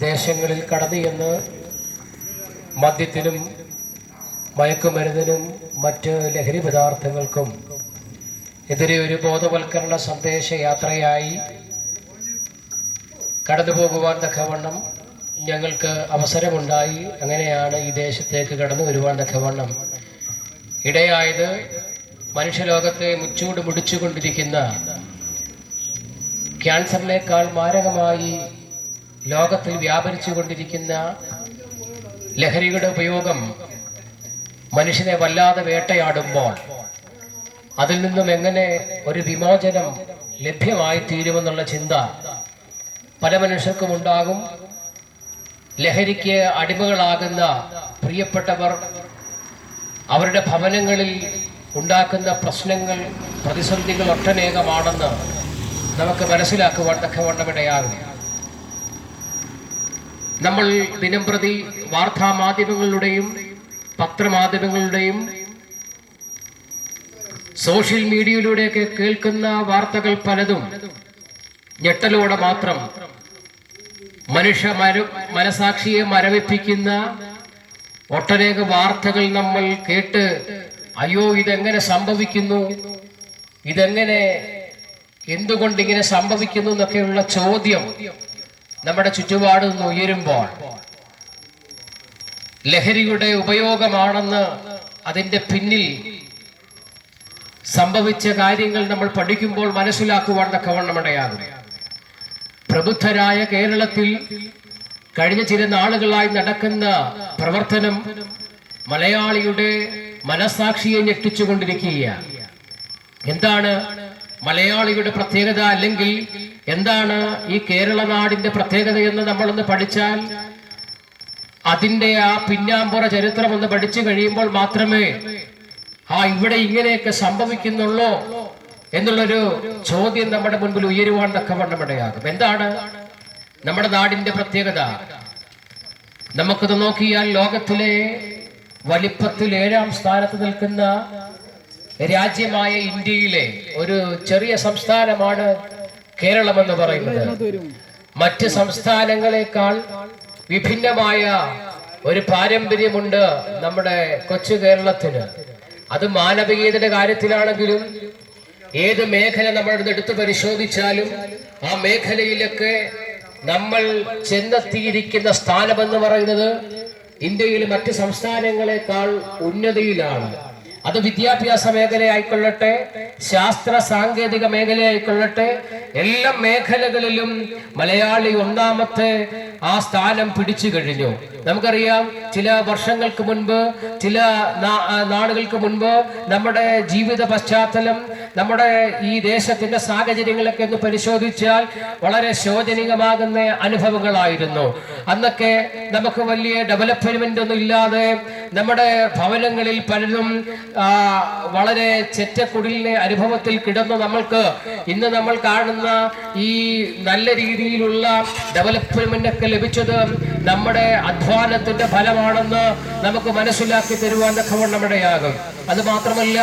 ദേശങ്ങളിൽ കടന്നു എന്ന് മദ്യത്തിനും മയക്കുമരുന്നിനും മറ്റ് ലഹരി പദാർത്ഥങ്ങൾക്കും എതിരെ ഒരു ബോധവൽക്കരണ സന്ദേശ യാത്രയായി കടന്നു പോകുവാൻ തക്കവണ്ണം ഞങ്ങൾക്ക് അവസരമുണ്ടായി. അങ്ങനെയാണ് ഈ ദേശത്തേക്ക് കടന്നു വരുവാൻ തക്കവണ്ണം ഇടയായത്. മനുഷ്യലോകത്തെ മുച്ചൂട് മുടിച്ചുകൊണ്ടിരിക്കുന്ന ക്യാൻസറിനേക്കാൾ മാരകമായി ലോകത്തിൽ വ്യാപരിച്ചു കൊണ്ടിരിക്കുന്ന ലഹരിയുടെ ഉപയോഗം മനുഷ്യനെ വല്ലാതെ വേട്ടയാടുമ്പോൾ അതിൽ നിന്നും എങ്ങനെ ഒരു വിമോചനം ലഭ്യമായി തീരുമെന്നുള്ള ചിന്ത പല മനുഷ്യർക്കും ഉണ്ടാകും. ലഹരിക്ക് അടിമകളാകുന്ന പ്രിയപ്പെട്ടവർ അവരുടെ ഭവനങ്ങളിൽ ഉണ്ടാക്കുന്ന പ്രശ്നങ്ങൾ, പ്രതിസന്ധികൾ ഒട്ടനേകമാണെന്ന് നമുക്ക് മനസ്സിലാക്കുവാൻ തക്കവണ്ണമിടയാകും. നമ്മൾ ദിനംപ്രതി വാർത്താമാധ്യമങ്ങളുടെയും പത്രമാധ്യമങ്ങളുടെയും സോഷ്യൽ മീഡിയയിലൂടെയൊക്കെ കേൾക്കുന്ന വാർത്തകൾ പലതും ഞെട്ടലോടെ മാത്രം മനുഷ്യ മനസാക്ഷിയെ മരവിപ്പിക്കുന്ന ഒട്ടനേക വാർത്തകൾ നമ്മൾ കേട്ട് അയ്യോ ഇതെങ്ങനെ സംഭവിക്കുന്നു, ഇതെങ്ങനെ എന്തുകൊണ്ടിങ്ങനെ സംഭവിക്കുന്നു എന്നൊക്കെയുള്ള ചോദ്യം നമ്മുടെ ചുറ്റുപാട് നിന്ന് ഉയരുമ്പോൾ ലഹരിയുടെ ഉപയോഗമാണെന്ന് അതിൻ്റെ പിന്നിൽ സംഭവിച്ച കാര്യങ്ങൾ നമ്മൾ പഠിക്കുമ്പോൾ മനസ്സിലാക്കുവാൻ തക്കവണ്ണമിടയാകും. പ്രബുദ്ധരായ കേരളത്തിൽ കഴിഞ്ഞ ചില നാളുകളായി നടക്കുന്ന പ്രവർത്തനം മലയാളിയുടെ മനസാക്ഷിയെ ഞെട്ടിച്ചുകൊണ്ടിരിക്കുകയാണ്. എന്താണ് മലയാളിയുടെ പ്രത്യേകത, അല്ലെങ്കിൽ എന്താണ് ഈ കേരള നാടിന്റെ പ്രത്യേകത എന്ന് നമ്മളൊന്ന് പഠിച്ചാൽ അതിൻ്റെ ആ പിന്നാമ്പുറ ചരിത്രം ഒന്ന് പഠിച്ചു കഴിയുമ്പോൾ മാത്രമേ ഇവിടെ ഇങ്ങനെയൊക്കെ സംഭവിക്കുന്നുള്ളൂ എന്നുള്ളൊരു ചോദ്യം നമ്മുടെ മുൻപിൽ ഉയരുവാൻ തക്കവണ്ണമിടയാകും. എന്താണ് നമ്മുടെ നാടിന്റെ പ്രത്യേകത? നമുക്കത് നോക്കിയാൽ ലോകത്തിലെ വലിപ്പത്തിൽ 7ാം സ്ഥാനത്ത് നിൽക്കുന്ന രാജ്യമായ ഇന്ത്യയിലെ ഒരു ചെറിയ സംസ്ഥാനമാണ് കേരളം എന്ന് പറയുന്നത്. മറ്റ് സംസ്ഥാനങ്ങളെക്കാൾ വിഭിന്നമായ ഒരു പാരമ്പര്യമുണ്ട് നമ്മുടെ കൊച്ചു കേരളത്തിന്. അത് മാനവികതയുടെ കാര്യത്തിലാണെങ്കിലും ഏത് മേഖല നമ്മൾ എടുത്ത് പരിശോധിച്ചാലും ആ മേഖലയിലൊക്കെ നമ്മൾ ചെന്നെത്തിയിരിക്കുന്ന സ്ഥാനമെന്ന് പറയുന്നത് ഇന്ത്യയിൽ മറ്റ് സംസ്ഥാനങ്ങളെക്കാൾ ഉന്നതിയിലാണ്. അത് വിദ്യാഭ്യാസ മേഖലയായിക്കൊള്ളട്ടെ, ശാസ്ത്ര സാങ്കേതിക മേഖലയായിക്കൊള്ളട്ടെ, എല്ലാ മേഖലകളിലും മലയാളി ഒന്നാമത്തെ ആ സ്ഥാനം പിടിച്ചു കഴിഞ്ഞു. നമുക്കറിയാം, ചില വർഷങ്ങൾക്ക് മുൻപ്, ചില നാളുകൾക്ക് മുൻപ് നമ്മുടെ ജീവിത പശ്ചാത്തലം, നമ്മുടെ ഈ ദേശത്തിന്റെ സാഹചര്യങ്ങളൊക്കെ ഒന്ന് പരിശോധിച്ചാൽ വളരെ ശോചനീയമാകുന്ന അനുഭവങ്ങളായിരുന്നു. അന്നൊക്കെ നമുക്ക് വലിയ ഡെവലപ്മെന്റ് ഒന്നും ഇല്ലാതെ നമ്മുടെ ഭവനങ്ങളിൽ പലരും വളരെ ചെറ്റക്കുടിലിന്റെ അനുഭവത്തിൽ കിടന്ന് നമ്മൾക്ക് ഇന്ന് നമ്മൾ കാണുന്ന ഈ നല്ല രീതിയിലുള്ള ഡെവലപ്മെന്റ് ഒക്കെ ലഭിച്ചത് നമ്മുടെ അധ്വാനത്തിന്റെ ഫലമാണെന്ന് നമുക്ക് മനസ്സിലാക്കി തരുവാൻ തക്കവണ്ണമിടയാകും. അത് മാത്രമല്ല,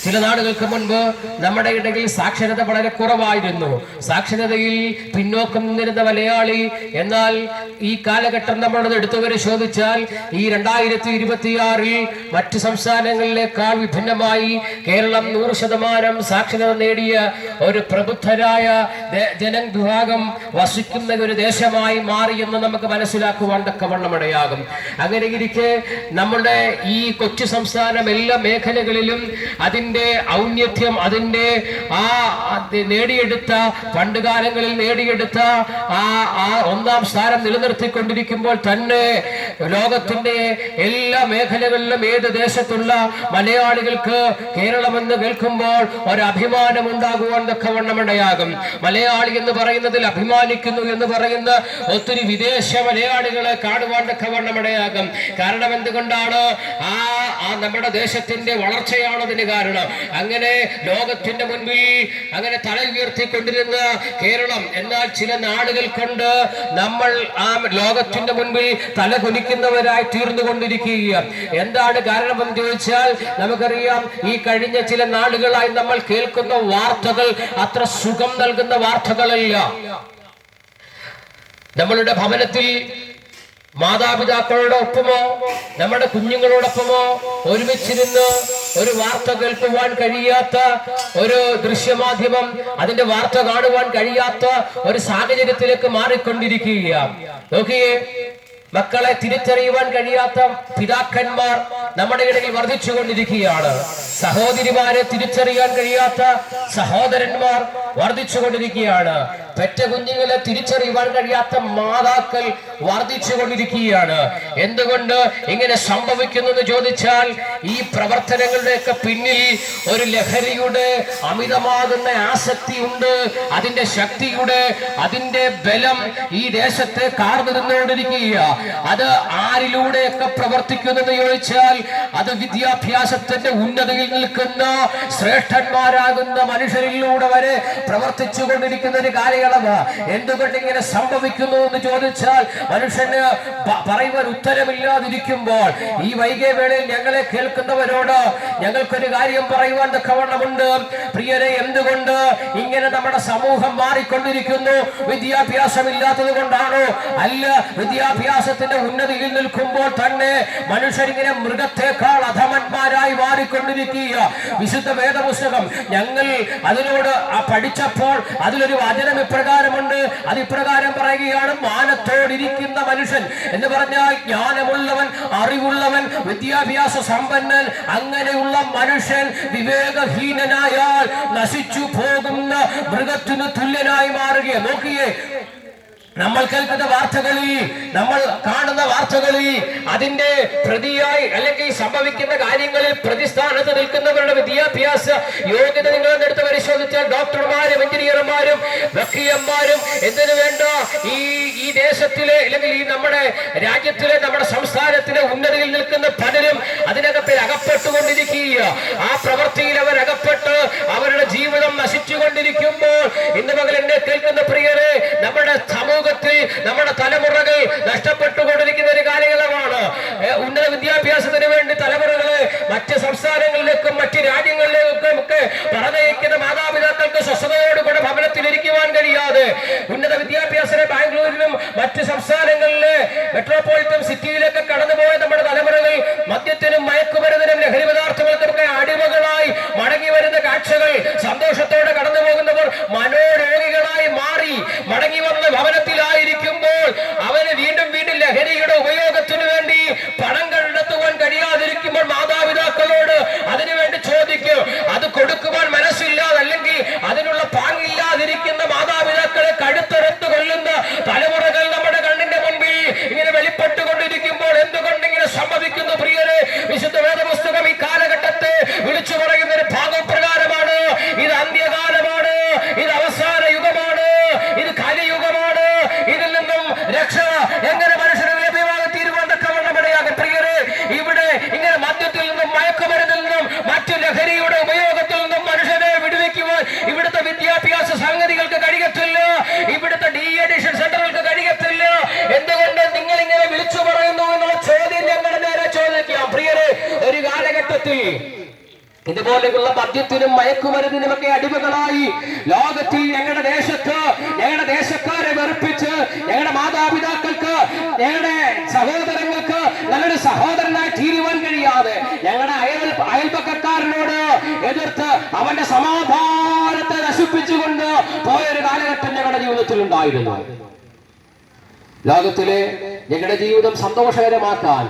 ചില നാളുകൾക്ക് മുൻപ് നമ്മുടെ ഇടയിൽ സാക്ഷരത വളരെ കുറവായിരുന്നു. സാക്ഷരതയിൽ പിന്നോക്കം നിന്നിരുന്ന മലയാളി എന്നാൽ ഈ കാലഘട്ടം നമ്മളത് എടുത്തു പരിശോധിച്ചാൽ ഈ 2026 മറ്റ് സംസ്ഥാനങ്ങളിലേക്കാൾ വിഭിന്നമായി കേരളം 100% സാക്ഷരത നേടിയ ഒരു പ്രബുദ്ധരായ ജനവിഭാഗം വസിക്കുന്ന ഒരു ദേശമായി മാറിയെന്ന് നമുക്ക് മനസ്സിലാക്കുവാൻ തക്കവണ്ണമിടയാകും. അങ്ങനെ ഇരിക്കെ നമ്മുടെ ഈ കൊച്ചു സംസ്ഥാനം എല്ലാ മേഖലകളിലും അതിന്റെ ഔന്നത്യം, അതിന്റെ നേടിയെടുത്ത പണ്ടുകാലങ്ങളിൽ നേടിയെടുത്ത ആ 1ാം സ്ഥാനം നിലനിർത്തിക്കൊണ്ടിരിക്കുമ്പോൾ തന്നെ ലോകത്തിന്റെ എല്ലാ മേഖലകളിലും ഏത് ദേശത്തുള്ള മലയാളികൾക്ക് കേരളമെന്ന് കേൾക്കുമ്പോൾ ഒരു അഭിമാനം ഉണ്ടാകുവാൻ തക്കവണ്ണമിടയാകും. മലയാളി എന്ന് പറയുന്നതിൽ അഭിമാനിക്കുന്നു എന്ന് പറയുന്ന ഒത്തിരി വിദേശ മലയാളികളെ കാണുവാൻ തക്കവണ്ണമിടയാകും. കാരണം എന്തുകൊണ്ടാണ്? നമ്മുടെ ദേശത്തിന്റെ വളർച്ചയാണ് അതിന് കാരണം. അങ്ങനെ ലോകത്തിന്റെ മുൻപിൽ അങ്ങനെ തല ഉയർത്തിക്കൊണ്ടിരുന്ന കേരളം എന്നാൽ ചില നാടുകൾ കൊണ്ട് നമ്മൾ ആ ലോകത്തിന്റെ മുൻപിൽ തല കുനിക്കുന്നവരായി തീർന്നുകൊണ്ടിരിക്കുകയാണ്. എന്താണ് കാരണമെന്ന് ചോദിച്ചാൽ നമുക്കറിയാം, ഈ കഴിഞ്ഞ ചില നാളുകളായി നമ്മൾ കേൾക്കുന്ന വാർത്തകൾ അത്ര സുഖം നൽകുന്ന വാർത്തകളല്ല. നമ്മളുടെ ഭവനത്തിൽ മാതാപിതാക്കളോടൊപ്പമോ നമ്മുടെ കുഞ്ഞുങ്ങളോടൊപ്പമോ ഒരുമിച്ചിരുന്ന് ഒരു വാർത്ത കേൾക്കുവാൻ കഴിയാത്ത, ഒരു ദൃശ്യമാധ്യമം അതിന്റെ വാർത്ത കാണുവാൻ കഴിയാത്ത ഒരു സാഹചര്യത്തിലേക്ക് മാറിക്കൊണ്ടിരിക്കുകയാണ്. നോക്കിയേ, മക്കളെ തിരിച്ചറിയുവാൻ കഴിയാത്ത പിതാക്കന്മാർ നമ്മുടെ ഇടയിൽ വർദ്ധിച്ചുകൊണ്ടിരിക്കുകയാണ്. സഹോദരിമാരെ തിരിച്ചറിയാൻ കഴിയാത്ത സഹോദരന്മാർ വർദ്ധിച്ചുകൊണ്ടിരിക്കുകയാണ്. പെറ്റ കുഞ്ഞുങ്ങളെ തിരിച്ചറിയുവാൻ കഴിയാത്ത മാതാക്കൾ വർദ്ധിച്ചുകൊണ്ടിരിക്കുകയാണ്. എന്തുകൊണ്ട് ഇങ്ങനെ സംഭവിക്കുന്നു എന്ന് ചോദിച്ചാൽ, ഈ പ്രവർത്തനങ്ങളുടെയൊക്കെ പിന്നിൽ ഒരു ലഹരിയുടെ അമിതമാകുന്ന ആസക്തി ഉണ്ട്. അതിന്റെ ശക്തിയുടെ, അതിന്റെ ബലം ഈ ദേശത്തെ കാർന്നിരുന്നുകൊണ്ടിരിക്കുക. അത് ആരിലൂടെയൊക്കെ പ്രവർത്തിക്കുന്നത് ചോദിച്ചാൽ, അത് വിദ്യാഭ്യാസത്തിന്റെ ഉന്നതിയിൽ നിൽക്കുന്ന ശ്രേഷ്ഠന്മാരാകുന്ന മനുഷ്യരിലൂടെ വരെ പ്രവർത്തിച്ചു കൊണ്ടിരിക്കുന്ന ഒരു കാലയളവ്. എന്തുകൊണ്ട് ഇങ്ങനെ സംഭവിക്കുന്നു എന്ന് ചോദിച്ചാൽ, മനുഷ്യന് പറയുവാൻ ഉത്തരമില്ലാതിരിക്കുമ്പോൾ ഈ വൈകിയ വേളയിൽ ഞങ്ങളെ കേൾക്കുന്നവരോട് ഞങ്ങൾക്കൊരു കാര്യം പറയുവാൻ തക്കവണ്ണമുണ്ട്. പ്രിയരെ, എന്തുകൊണ്ട് ഇങ്ങനെ നമ്മുടെ സമൂഹം മാറിക്കൊണ്ടിരിക്കുന്നു? വിദ്യാഭ്യാസമില്ലാത്തത് കൊണ്ടാണോ? അല്ല, വിദ്യാഭ്യാസത്തിന്റെ ഉന്നതിയിൽ നിൽക്കുമ്പോൾ തന്നെ മനുഷ്യരിങ്ങനെ മൃഗത്തെക്കാൾ അധമന്മാരായി മാറിക്കൊണ്ടിരിക്കുക. വിശുദ്ധ വേദപുസ്തകം ഞങ്ങൾ അതിനോട് പഠിച്ചപ്പോൾ അതിലൊരു വചനം ഇപ്രകാരമുണ്ട്. അത് ഇപ്രകാരം പറയുകയാണ്: മാനത്തോടിരിക്കുന്ന മനുഷ്യൻ എന്ന് പറഞ്ഞാൽ ജ്ഞാനമുള്ളവൻ, അറിവുള്ളവൻ, വിദ്യാഭ്യാസ സമ്പന്നൻ. അങ്ങനെയുള്ള മനുഷ്യൻ വിവേകഹീനനായാൽ നശിച്ചു പോകുന്ന മൃഗത്തിന് തുല്യനായി മാറുകയെ. നോക്കിയേ, നമ്മൾ കേൾക്കുന്ന വാർത്തകളിൽ, നമ്മൾ കാണുന്ന വാർത്തകളിൽ അതിന്റെ പ്രതിയായി അല്ലെങ്കിൽ സംഭവിക്കുന്ന കാര്യങ്ങളിൽ പ്രതിസ്ഥാനത്ത് നിൽക്കുന്നവരുടെ വിദ്യാഭ്യാസ യോഗ്യത നിങ്ങളെടുത്ത് പരിശോധിച്ചാൽ ഡോക്ടർമാരും എഞ്ചിനീയർമാരും വക്കീലന്മാരും എന്തിനു വേണ്ട ഈ ദേശത്തിലെ അല്ലെങ്കിൽ ഈ നമ്മുടെ രാജ്യത്തിലെ, നമ്മുടെ സംസ്ഥാനത്തിലെ ഉന്നതിയിൽ നിൽക്കുന്ന പലരും അതിനകത്ത് അകപ്പെട്ടുകൊണ്ടിരിക്കുക. ആ പ്രവൃത്തിയിൽ അവർ അകപ്പെട്ട് അവരുടെ ജീവിതം നശിച്ചുകൊണ്ടിരിക്കുമ്പോൾ ഇന്ന് പകൽ എന്നെ കേൾക്കുന്ന പ്രിയരെ, നമ്മുടെ സമൂഹ നമ്മുടെ തലമുറകൾ നഷ്ടപ്പെട്ടുകൊണ്ടിരിക്കുന്ന ഒരു കാലയളവാണ്. ഉന്നത വിദ്യാഭ്യാസത്തിന് വേണ്ടി തലമുറകളെ മറ്റ് സംസ്ഥാനങ്ങളിലേക്കും മറ്റ് രാജ്യങ്ങളിലേക്കും ഒക്കെ പറഞ്ഞയക്കുന്ന മാതാപിതാക്കൾക്ക് സ്വസ്ഥതയോടുകൂടെ ഭവനത്തിലിരിക്കുവാൻ കഴിയാതെ ഉന്നത വിദ്യാഭ്യാസത്തിന് ബാംഗ്ലൂരിലും മറ്റ് സംസ്ഥാനങ്ങളിലെ മെട്രോപൊളിറ്റൻ സിറ്റിയിലേക്ക് കടന്നുപോയ നമ്മുടെ തലമുറകൾ മദ്യത്തിനും മയക്കുമരുന്നിനും ലഹരി പദാർത്ഥങ്ങൾക്കൊക്കെ അടിമകളായി മടങ്ങി വരുന്ന കാഴ്ചകൾ സന്തോഷത്തോടെ കടന്നു പോകുന്നവർ മനോരോഗികളായി മാറി മടങ്ങി വന്ന് ഭവനത്തിലായിരിക്കുമ്പോൾ അവന് വീണ്ടും വീണ്ടും ലഹരിയുടെ ഉപയോഗത്തിനു വേണ്ടി പണം കണ്ടെത്തുവാൻ കഴിയാതിരിക്കുമ്പോൾ മാതാപിതാക്കളോട് അതിനുവേണ്ടി ചോദിക്കും. അത് കൊടുക്കുവാൻ മനസ്സില്ലാതെ അല്ലെങ്കിൽ അതിനുള്ള പാങ്ങില്ലാതിരിക്കുന്ന മാതാപിതാക്കളെ കഴുത്തെടുത്ത് കൊല്ലുന്ന തലമുറകൾ നമ്മുടെ കണ്ണിന്റെ മുൻപിൽ ഇങ്ങനെ വെളിപ്പെട്ടുകൊണ്ടിരിക്കുമ്പോൾ എന്തുകൊണ്ട് ഇങ്ങനെ സംഭവിക്കുന്നു? പ്രിയരെ, വിശുദ്ധ വേദപുസ്തകം ഈ കാലഘട്ടത്തെ വിളിച്ചു പറയുന്ന ഒരു ഭാഗം പ്രകാരമാണ്: ഇത് അന്ത്യകാലമാണ്, ഇത് അവസാന യുഗമാണ്, ഇത് കലിയുഗമാണ്. ഇതിൽ നിന്നും രക്ഷ എങ്ങനെ മനുഷ്യന് ലഭ്യമാകെ തീരുവാൻ തക്കവണ്ണമിടയാകും. പ്രിയരെ, ഇവിടെ ഇങ്ങനെ മദ്യത്തിൽ നിന്നും മയക്കുമരുന്നിൽ നിന്നും മറ്റു ലഹരിയുടെ ഉപയോഗത്തിൽ നിന്നും മനുഷ്യനെ വിടുവിക്കുവാൻ ഇവിടുത്തെ വിദ്യാഭ്യാസ സംഗതികൾക്ക് കഴിയത്തില്ല, ഇവിടുത്തെ ഡീഅഡിക്ഷൻ സെന്ററുകൾക്ക് കഴിയത്തില്ല. എന്തുകൊണ്ട് നിങ്ങൾ ഇങ്ങനെ വിളിച്ചു പറയുന്നു എന്നുള്ള ചോദ്യം ഞങ്ങളുടെ നേരെ ചോദിക്കാം. പ്രിയരെ, ഒരു കാലഘട്ടത്തിൽ ഇതുപോലെയുള്ള മദ്യത്തിനും മയക്കുമരുന്നിനുമൊക്കെ അടിമകളായി ലോകത്തിൽ ഞങ്ങളുടെ ദേശക്കാരെ വെറുപ്പിച്ച് ഞങ്ങളുടെ മാതാപിതാക്കൾക്ക്, ഞങ്ങളുടെ സഹോദരങ്ങൾക്ക് നല്ലൊരു സഹോദരനായി തീരുവാൻ കഴിയാതെ ഞങ്ങളുടെ അയൽപക്കക്കാരനോട് എതിർത്ത് അവന്റെ സമാധാനത്തെ നശിപ്പിച്ചുകൊണ്ട് പോയൊരു കാലഘട്ടം ഞങ്ങളുടെ ജീവിതത്തിൽ ഉണ്ടായിരുന്നു. ലോകത്തിലെ ഞങ്ങളുടെ ജീവിതം സന്തോഷകരമാക്കാൻ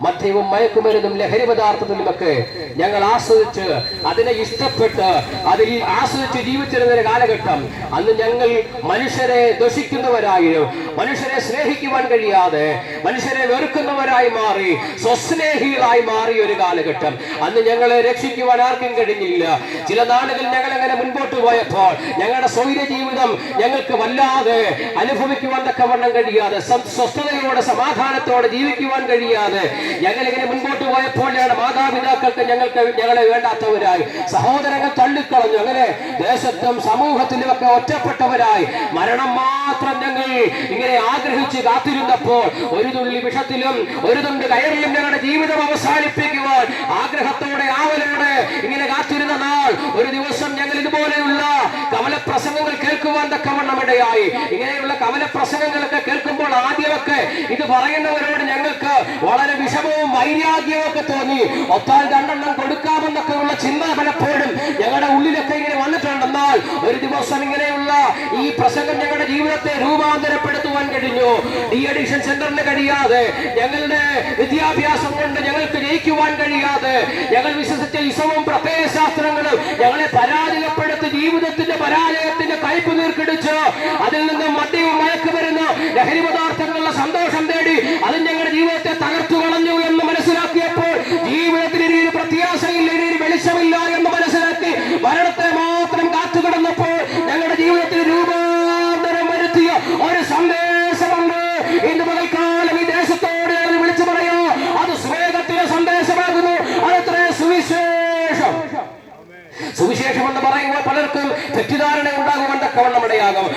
മദ്യവും മയക്കുമരുന്നും ലഹരി പദാർത്ഥത്തിലുമൊക്കെ ഞങ്ങൾ ആസ്വദിച്ച് അതിനെ ഇഷ്ടപ്പെട്ട് അതിൽ ആസ്വദിച്ച് ജീവിച്ചിരുന്ന ഒരു കാലഘട്ടം. അന്ന് ഞങ്ങൾ മനുഷ്യരെ ദുഷിക്കുന്നവരായും മനുഷ്യരെ സ്നേഹിക്കുവാൻ കഴിയാതെ മനുഷ്യരെ വെറുക്കുന്നവരായി മാറി സ്വസ്നേഹികളായി മാറിയ ഒരു കാലഘട്ടം. അന്ന് ഞങ്ങളെ രക്ഷിക്കുവാൻ ആർക്കും കഴിഞ്ഞില്ല. ചില നാളുകൾ ഞങ്ങൾ അങ്ങനെ മുൻപോട്ട് പോയപ്പോൾ ഞങ്ങളുടെ സ്വൈര ജീവിതം ഞങ്ങൾക്ക് വല്ലാതെ അനുഭവിക്കുവാൻ തക്കവണ്ണം കഴിയാതെ സ്വസ്ഥതയോടെ സമാധാനത്തോടെ ജീവിക്കുവാൻ കഴിയാതെ ഞങ്ങളിങ്ങനെ മുൻപോട്ട് പോയപ്പോൾ ഞങ്ങളുടെ മാതാപിതാക്കൾക്ക് ഞങ്ങളെ വേണ്ടാത്തവരായി, സഹോദരങ്ങൾ തള്ളിക്കളഞ്ഞു. അങ്ങനെ ദേശത്തും സമൂഹത്തിലും ഒക്കെ ഒറ്റപ്പെട്ടവരായി മരണം മാത്രം ഞങ്ങൾ ഇങ്ങനെ ആഗ്രഹിച്ച് കാത്തിരുന്നപ്പോൾ ഒരു തുള്ളി വിഷത്തിലും ഒരു തുണ്ട് കയറിലും ഞങ്ങളുടെ ജീവിതം അവസാനിപ്പിക്കുവാൻ ആഗ്രഹത്തോടെ ആവലോടെ ഇങ്ങനെ കാത്തിരുന്ന നാൾ ഒരു ദിവസം ഞങ്ങൾ ഇതുപോലെയുള്ള കവലപ്രസംഗങ്ങൾ കേൾക്കുവാൻ തക്കവണ്ണം ഇടയായി. ഇങ്ങനെയുള്ള കവലപ്രസംഗങ്ങളൊക്കെ കേൾക്കുമ്പോൾ ആദ്യമൊക്കെ ഇത് പറയുന്നവരോട് ഞങ്ങൾക്ക് വളരെ വിഷമവും വൈരാഗ്യവും ഒക്കെ തോന്നി. ഒത്താൽ രണ്ടെണ്ണം കൊടുക്കാമെന്നൊക്കെ ഉള്ള ചിന്ത പലപ്പോഴും ഞങ്ങളുടെ ഉള്ളിലൊക്കെ ഇങ്ങനെ വന്നിട്ടുണ്ടെന്നാൽ ഒരു ദിവസം ഇങ്ങനെയുള്ള ഈ പ്രസംഗം ഞങ്ങളുടെ ജീവിതത്തെ രൂപാന്തരപ്പെടുത്തുവാൻ കഴിഞ്ഞു. ഡി അഡിക്ഷൻ സെന്ററിന് കഴിയാതെ, ഞങ്ങളുടെ വിദ്യാഭ്യാസം കൊണ്ട് ഞങ്ങൾക്ക് ജയിക്കുവാൻ കഴിയാതെ, ഞങ്ങൾ വിശ്വസിച്ച ഇസവും പ്രത്യയശാസ്ത്രങ്ങളും ഞങ്ങളെ പരാജയപ്പെടുത്തി ജീവിതത്തിന്റെ പരാജയത്തിന്റെ കയ്പ് നീർക്കിടിച്ച് അതിൽ നിന്ന് മദ്യവും മയക്കുമരുന്ന് ലഹരി പദാർത്ഥങ്ങളുടെ സന്തോഷം തേടി അത് ഞങ്ങളുടെ ജീവിതത്തെ തകർത്തു കളഞ്ഞു എന്ന് മനസ്സിലാക്കിയപ്പോൾ ജീവിതത്തിന് ഇനി ഒരു പ്രത്യാശയില്ല, ഇനി ഒരു വെളിച്ചമില്ല എന്ന് മനസ്സിലാക്കി മരണത്തെ മാത്രം കാത്തുകിടന്നപ്പോൾ ഞങ്ങളുടെ ജീവിതത്തിൽ രൂപാന്തരം വരുത്തിയ ഒരു സന്ദേശമുണ്ട്. ഇന്ന് പകൽക്കാലം ഈ ദേശത്തോട് വിളിച്ചു പറയാ, അത് സ്വേഗത്തിന്റെ സന്ദേശമാകുന്നു. അതത്ര സുവിശേഷം. സുവിശേഷം എന്ന് പറയുമ്പോൾ പലർക്കും തെറ്റിദ്ധാരണ ഉണ്ടാകുവാൻ തക്കവണ്ണം ഇടയാകും.